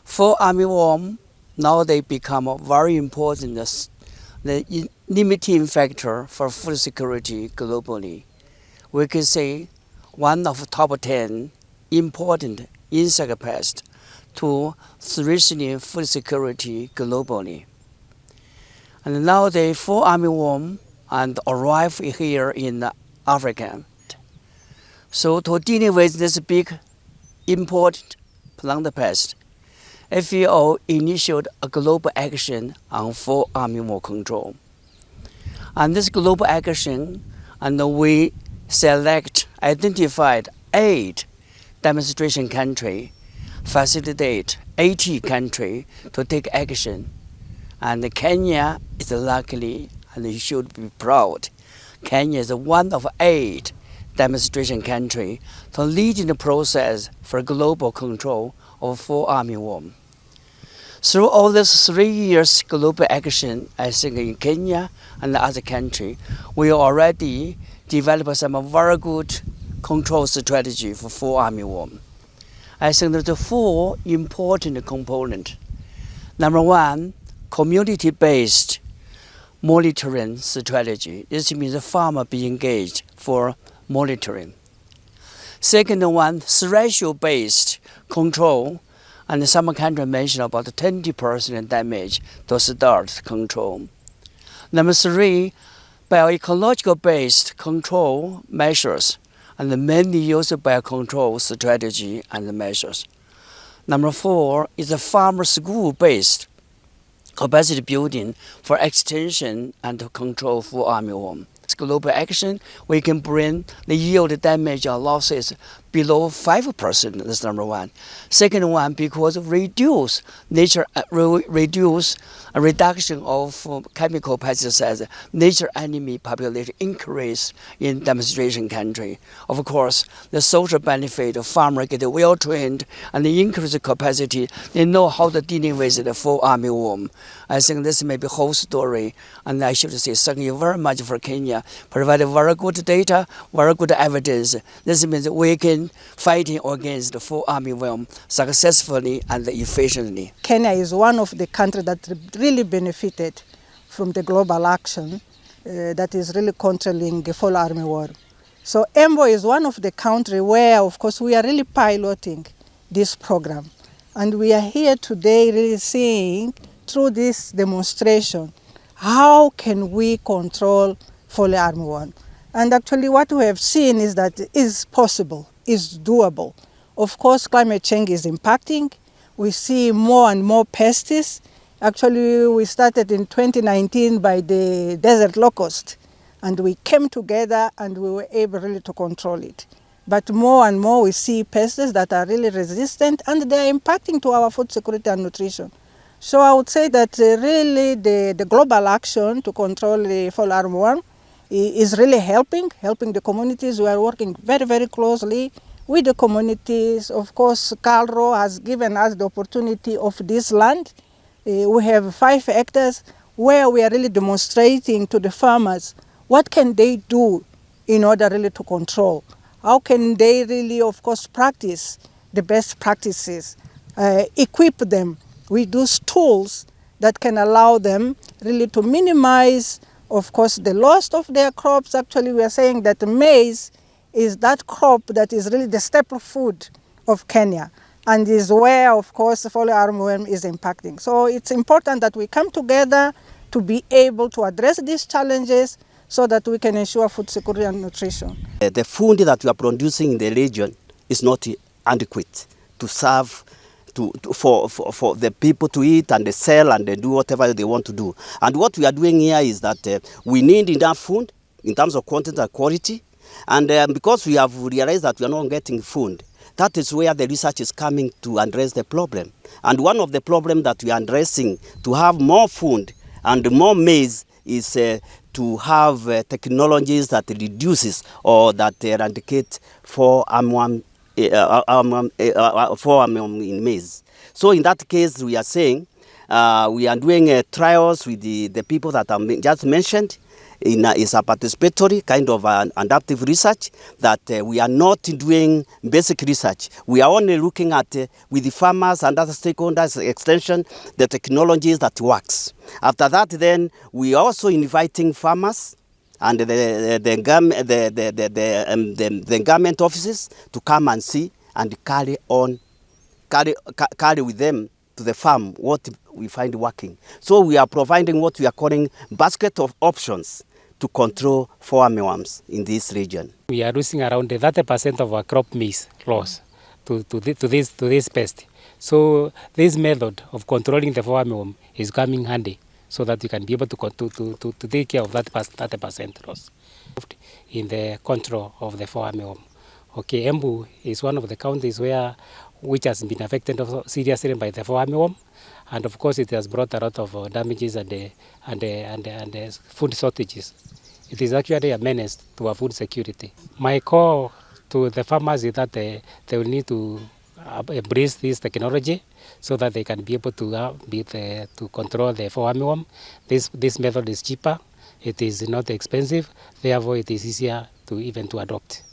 Fall armyworm now they become a very important limiting factor for food security globally. We can say one of top 10 important insect pests to threaten food security globally. And now the fall armyworm and arrive here in Africa. So to deal with this big important plant pest, FAO initiated a global action on fall armyworm control. And this global action, and we identified 8 demonstration countries, facilitate 80 countries to take action. And Kenya is luckily, and you should be proud, Kenya is one of 8 demonstration countries to lead in the process for global control of fall armyworm. Through all these 3 years global action, I think in Kenya and other countries, we already developed some very good control strategy for fall armyworm. I think there's 4 important components. Number 1, community-based monitoring strategy. This means the farmer be engaged for monitoring. Second one, threshold-based control, and some countries mention about 20% damage to start control. Number 3, bioecological-based control measures, and mainly use biocontrol strategy and measures. Number 4 is a farmer school-based capacity building for extension and to control fall armyworm. Global action, we can bring the yield damage or losses below 5%. That's number 1. Second one, because reduce reduction of chemical pesticides, nature enemy population increase in demonstration country. Of course, the social benefit of farmer get well trained and increase the capacity. They know how to dealing with the fall armyworm. I think this may be whole story, and I should say thank you very much for Kenya. Provide very good data, very good evidence. This means we can fighting against the fall armyworm successfully and efficiently. Kenya is one of the countries that really benefited from the global action that is really controlling the fall armyworm. So Embo is one of the countries where, of course, we are really piloting this program. And we are here today really seeing through this demonstration how can we control fall armyworm. And actually what we have seen is that it is possible, is doable. Of course, climate change is impacting. We see more and more pests. Actually, we started in 2019 by the desert locust, and we came together and we were able really to control it. But more and more we see pests that are really resistant, and they are impacting to our food security and nutrition. So I would say that really the global action to control the fall armyworm is really helping the communities. We are working very, very closely with the communities. Of course, Calro has given us the opportunity of this land. We have 5 hectares where we are really demonstrating to the farmers what can they do in order really to control. How can they really, of course, practice the best practices, equip them with those tools that can allow them really to minimize, of course, the loss of their crops. Actually, we are saying that maize is that crop that is really the staple food of Kenya and is where, of course, fall armyworm is impacting. So it's important that we come together to be able to address these challenges so that we can ensure food security and nutrition. The food that we are producing in the region is not adequate to serve for the people to eat and they sell and they do whatever they want to do. And what we are doing here is that we need enough food in terms of quantity and quality. And because we have realized that we are not getting food, that is where the research is coming to address the problem. And one of the problems that we are addressing to have more food and more maize is to have technologies that reduces or that eradicate fall armyworm in maize. So in that case, we are saying We are doing trials with the people that I just mentioned. Is a participatory kind of an adaptive research that we are not doing basic research. We are only looking at with the farmers and other stakeholders extension the technologies that works. After that, then we are also inviting farmers and the government offices to come and see and carry with them to the farm what we find working. So we are providing what we are calling basket of options to control fall armyworms in this region. We are losing around 30% of our crop maize loss to this pest. So this method of controlling the fall armyworm is coming handy, so that we can be able to take care of that 30% loss in the control of the fall armyworm. Okay, Embu is one of the counties which has been affected seriously by the fall armyworm, and of course it has brought a lot of damages and food shortages. It is actually a menace to our food security. My call to the farmers is that they will need to embrace this technology so that they can be able to control the fall armyworm. This method is cheaper, it is not expensive, therefore it is easier to adopt.